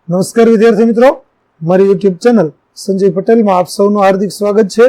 નમસ્કાર વિદ્યાર્થી મિત્રો, મારી યુટ્યુબ ચેનલ સંજય પટેલમાં આપ સૌનું હાર્દિક સ્વાગત છે।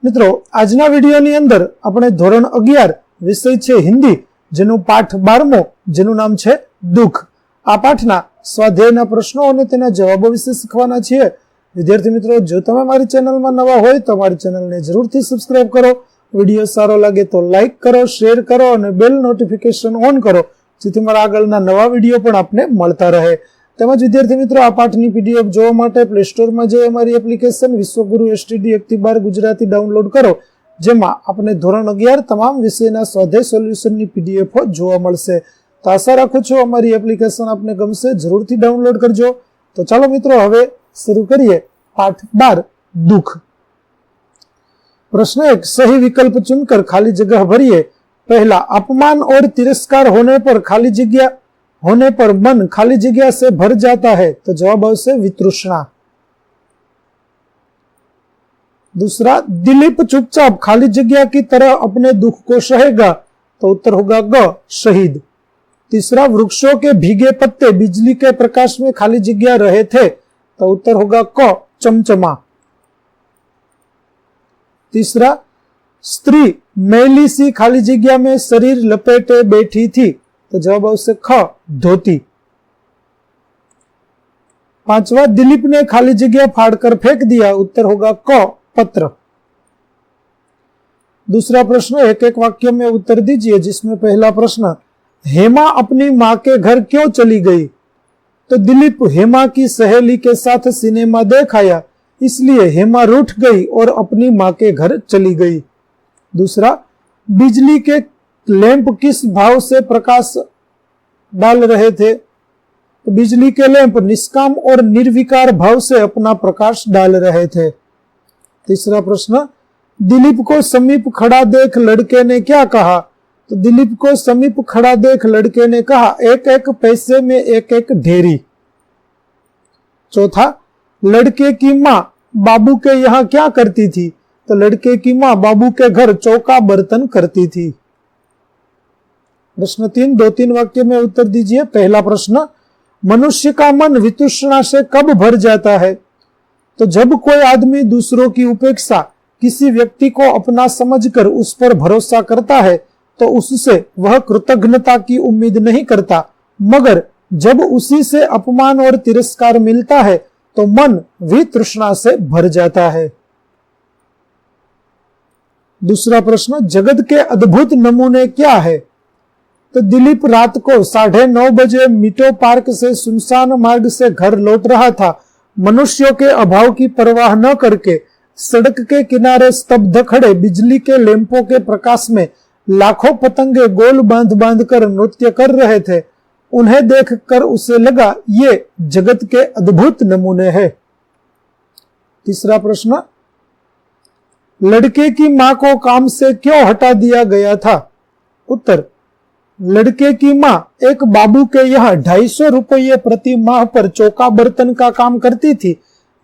મિત્રો, આજના વિડીયોની અંદર આપણે ધોરણ 11 વિષય છે હિન્દી, જેનું પાઠ 12મો, જેનું નામ છે દુઃખ। આ પાઠના સ્વાધ્યાયના પ્રશ્નો અને તેના જવાબો વિશે શીખવાના છીએ। વિદ્યાર્થી મિત્રો, જો તમે મારી ચેનલમાં નવા હોય તો મારી ચેનલને જરૂરથી સબસ્ક્રાઇબ કરો। વિડીયો સારો લાગે તો લાઇક કરો, શેર કરો અને બેલ નોટિફિકેશન ઓન કરો, જેથી મારા આગળના નવા વિડીયો પણ આપને મળતા રહે। તેમજ વિદ્યાર્થી મિત્રો, આ પાઠની પીડીએફ જોવા માટે પ્લે સ્ટોરમાં જઈ અમારી એપ્લિકેશન વિશ્વગુરુ એસટીડી 1-12 ગુજરાતી ડાઉનલોડ કરો, જેમાં આપને ધોરણ 11 તમામ વિષયના સ્વાધ્યાય સોલ્યુશનની પીડીએફો જોવા મળશે। તો આશા રાખું છું અમારી એપ્લિકેશન આપને ગમશે, જરૂરથી ડાઉનલોડ કરજો। તો ચાલો મિત્રો, હવે शुरू करिए पाठ 12 दुख। प्रश्न 1, सही विकल्प चुनकर खाली जगह भरिए। पहला, अपमान और तिरस्कार होने पर खाली जगह होने पर मन खाली जगह से भर जाता है, तो जवाब आवश्य वितृष्णा। दूसरा, दिलीप चुपचाप खाली जगह की तरह अपने दुख को सहेगा, तो उत्तर होगा ग, शहीद। तीसरा, वृक्षों के भीगे पत्ते बिजली के प्रकाश में खाली जगह रहे थे, तो उत्तर होगा क, चमचमा। तीसरा, स्त्री मैली सी खाली जगह में शरीर लपेटे बैठी थी, तो जवाब आवश्य ख, धोती। पांचवा, दिलीप ने खाली जगह फाड़कर फेंक दिया, उत्तर होगा क, पत्र। दूसरा प्रश्न एक एक वाक्य में उत्तर दीजिए, जिसमें पहला प्रश्न, हेमा अपनी मां के घर क्यों चली गई? तो दिलीप हेमा की सहेली के साथ सिनेमा देख आया, इसलिए हेमा रूठ गई और अपनी मां के घर चली गई। दूसरा, बिजली के लैंप किस भाव से प्रकाश डाल रहे थे? तो बिजली के लैंप निष्काम और निर्विकार भाव से अपना प्रकाश डाल रहे थे। तीसरा प्रश्न, दिलीप को समीप खड़ा देख लड़के ने क्या कहा? तो दिलीप को समीप खड़ा देख लड़के ने कहा, एक एक पैसे में एक एक ढेरी। चौथा, लड़के की मां बाबू के यहाँ क्या करती थी? तो लड़के की मां बाबू के घर चौका बर्तन करती थी। प्रश्न 3, 2-3 वाक्य में उत्तर दीजिए। पहला प्रश्न, मनुष्य का मन वितृष्णा से कब भर जाता है? तो जब कोई आदमी दूसरों की उपेक्षा किसी व्यक्ति को अपना समझकर उस पर भरोसा करता है, तो उससे वह कृतज्ञता की उम्मीद नहीं करता, मगर जब उसी से अपमान और तिरस्कार मिलता है तो मन वितृष्णा से भर जाता है। दूसरा प्रश्न, जगत के अद्भुत नमूने क्या है? तो दिलीप रात को 9:30 बजे मीटो पार्क से सुनसान मार्ग से घर लौट रहा था। मनुष्यों के अभाव की परवाह न करके सड़क के किनारे स्तब्ध खड़े बिजली के लैंपों के प्रकाश में लाखों पतंगे गोल बांध बांध कर नृत्य कर रहे थे। उन्हें देखकर उसे लगा, ये जगत के अद्भुत नमूने हैं। तीसरा प्रश्न, लड़के की मां को काम से क्यों हटा दिया गया था? उत्तर, लड़के की मां एक बाबू के यहाँ 250 रुपये प्रति माह पर चौका बर्तन का काम करती थी।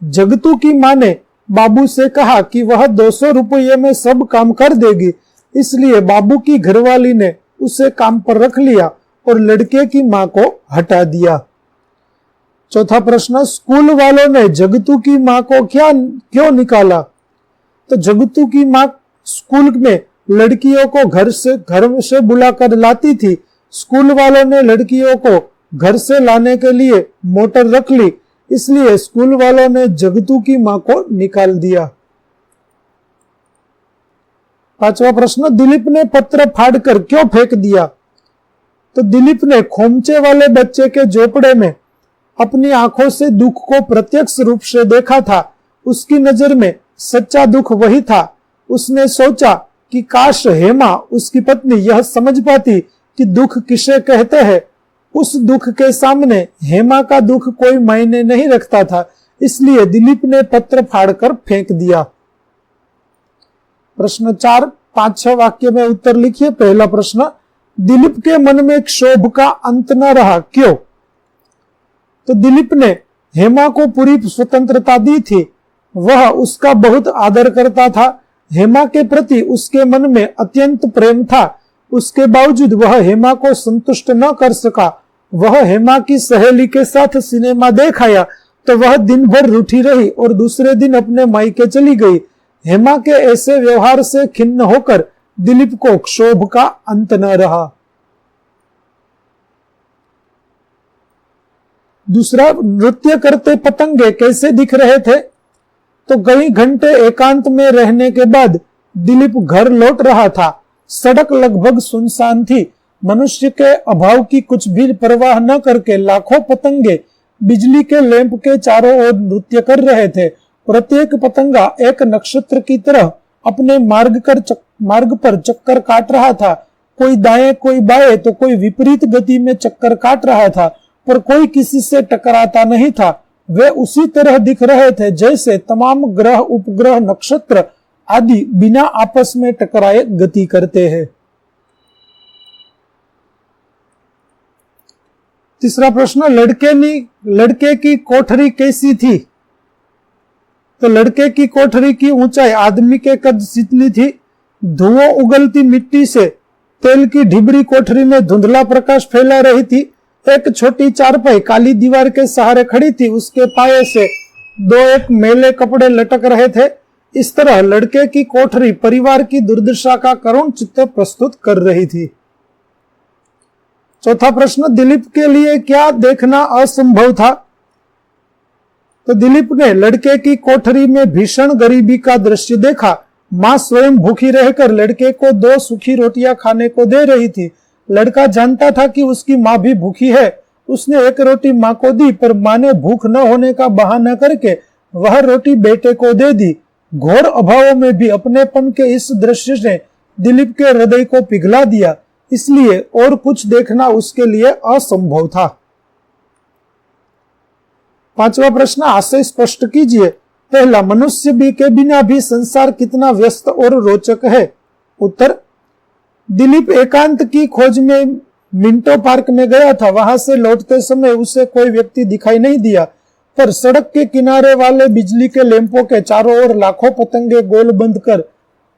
जगतू की मां ने बाबू से कहा कि वह 200 रुपये में सब काम कर देगी, इसलिए बाबू की घरवाली ने उसे काम पर रख लिया और लड़के की मां को हटा दिया। चौथा प्रश्न, स्कूल वालों ने जगतू की मां को क्यों निकाला? तो जगतू की मां स्कूल में लड़कियों को घर से बुलाकर लाती थी। स्कूल वालों ने लड़कियों को घर से लाने के लिए मोटर रख ली, इसलिए स्कूल वालों ने जगतू की मां को निकाल दिया। पांचवा प्रश्न, दिलीप ने पत्र फाड़कर क्यों फेंक दिया? तो दिलीप ने खोमचे वाले बच्चे के झोपड़े में अपनी आंखों से दुख को प्रत्यक्ष रूप से देखा था। उसकी नजर में सच्चा दुख वही था। उसने सोचा कि काश हेमा, उसकी पत्नी, यह समझ पाती कि दुख किसे कहते हैं। उस दुख के सामने हेमा का दुख कोई मायने नहीं रखता था, इसलिए दिलीप ने पत्र फाड़कर फेंक दिया। प्रश्न 4, 5-6 वाक्य में उत्तर लिखिए। पहला प्रश्न, दिलीप के मन में क्षोभ का अंत न रहा, क्यों? तो दिलीप ने हेमा को पूरी स्वतंत्रता दी थी। वह उसका बहुत आदर करता था। हेमा के प्रति उसके मन में अत्यंत प्रेम था। उसके बावजूद वह हेमा को संतुष्ट न कर सका। वह हेमा की सहेली के साथ सिनेमा देख आया तो वह दिन भर रूठी रही और दूसरे दिन अपने मायके चली गई। हेमा के ऐसे व्यवहार से खिन्न होकर दिलीप को क्षोभ का अंत न रहा। दूसरा, नृत्य करते पतंगे कैसे दिख रहे थे? तो कई घंटे एकांत में रहने के बाद दिलीप घर लौट रहा था। सड़क लगभग सुनसान थी। मनुष्य के अभाव की कुछ भी परवाह न करके लाखों पतंगे बिजली के लैंप के चारों ओर नृत्य कर रहे थे। प्रत्येक पतंगा एक नक्षत्र की तरह अपने मार्ग पर चक्कर काट रहा था। कोई दाएं कोई बाएं तो कोई विपरीत गति में चक्कर काट रहा था, पर कोई किसी से टकराता नहीं था। वे उसी तरह दिख रहे थे जैसे तमाम ग्रह, उपग्रह, नक्षत्र आदि बिना आपस में टकराए गति करते हैं। तीसरा प्रश्न, लड़के की कोठरी कैसी थी? तो लड़के की कोठरी की ऊंचाई आदमी के कद जितनी थी। धुआं उगलती मिट्टी से तेल की ढिबरी कोठरी में धुंधला प्रकाश फैला रही थी। एक छोटी चारपाई काली दीवार के सहारे खड़ी थी। उसके पाये से एक मैले कपड़े लटक रहे थे। इस तरह लड़के की कोठरी परिवार की दुर्दशा का करुण चित्र प्रस्तुत कर रही थी। चौथा प्रश्न, दिलीप के लिए क्या देखना असंभव था? तो दिलीप ने लड़के की कोठरी में भीषण गरीबी का दृश्य देखा। मां स्वयं भूखी रहकर लड़के को 2 सूखी रोटियां खाने को दे रही थी। लड़का जानता था कि उसकी मां भी भूखी है। उसने एक रोटी मां को दी, पर मां ने भूख न होने का बहाना करके वह रोटी बेटे को दे दी। घोर अभाव में भी अपनेपन के इस दृश्य ने दिलीप के हृदय को पिघला दिया, इसलिए और कुछ देखना उसके लिए असंभव था। पांचवा प्रश्न, आशय स्पष्ट कीजिए। पहला, मनुष्य भी के बिना भी संसार कितना व्यस्त और रोचक है। उत्तर, दिलीप एकांत की खोज में मिंटो पार्क में गया था। वहां से लौटते समय उसे कोई व्यक्ति दिखाई नहीं दिया, पर सड़क के किनारे वाले बिजली के लैंपों के चारों ओर लाखों पतंगे गोल बंद कर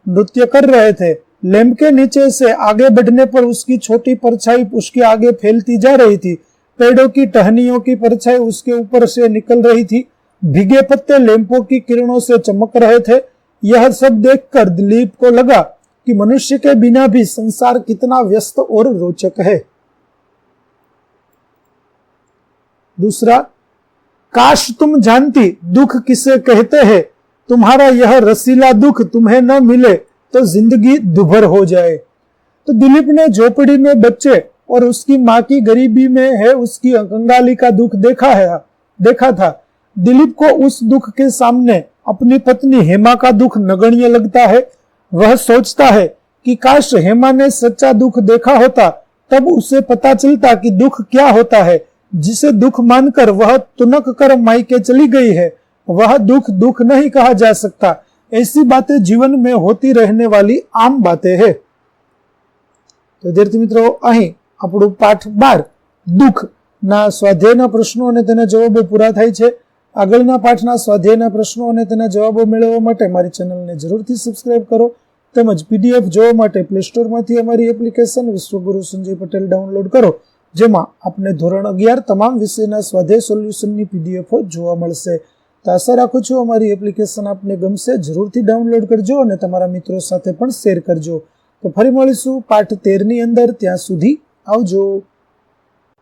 नृत्य कर रहे थे। लैंप के नीचे से आगे बढ़ने पर उसकी छोटी परछाई उसके आगे फैलती जा रही थी। पेड़ों की टहनियों की परछाई उसके ऊपर से निकल रही थी। भीगे पत्ते लैंपों की किरणों से चमक रहे थे। यह सब देखकर दिलीप को लगा कि मनुष्य के बिना भी संसार कितना व्यस्त और रोचक है। दूसरा, काश तुम जानती दुख किसे कहते हैं। तुम्हारा यह रसीला दुख तुम्हें न मिले तो जिंदगी दुभर हो जाए। तो दिलीप ने झोपड़ी में बच्चे और उसकी मां की गरीबी में है उसकी कंगाली का दुख देखा था। दिलीप को उस दुख के सामने अपनी पत्नी हेमा का दुख नगण्य लगता है। वह सोचता है कि काश हेमा ने सच्चा दुख देखा होता, तब उसे पता चलता कि दुख क्या होता है। जिसे दुख मानकर वह तुनक कर मायके चली गई है, वह दुख नहीं कहा जा सकता। ऐसी बातें जीवन में होती रहने वाली आम बातें हैं। तो विद्यार्थी मित्रों, અહીં આપણું પાઠ 12 દુઃખ ના સ્વાધ્યાયના પ્રશ્નો અને તેના જવાબો પૂરા થાય છે। આગળના પાઠના સ્વાધ્યાયના પ્રશ્નો અને તેના જવાબો મેળવવા માટે મારી ચેનલને જરૂરથી સબસ્ક્રાઇબ કરો, તેમજ પીડીએફ જોવા માટે પ્લે સ્ટોરમાંથી અમારી એપ્લિકેશન વિશ્વગુરુ સંજય પટેલ ડાઉનલોડ કરો, જેમાં આપને ધોરણ 11 તમામ વિષયના સ્વાધ્યાય સોલ્યુશનની પીડીએફો જોવા મળશે। તો આશા રાખું છું અમારી એપ્લિકેશન આપને ગમશે। જરૂરથી ડાઉનલોડ કરજો અને તમારા મિત્રો સાથે પણ શેર કરજો। તો ફરી મળીશું પાઠ 13 ની અંદર। ત્યાં સુધી આવજો।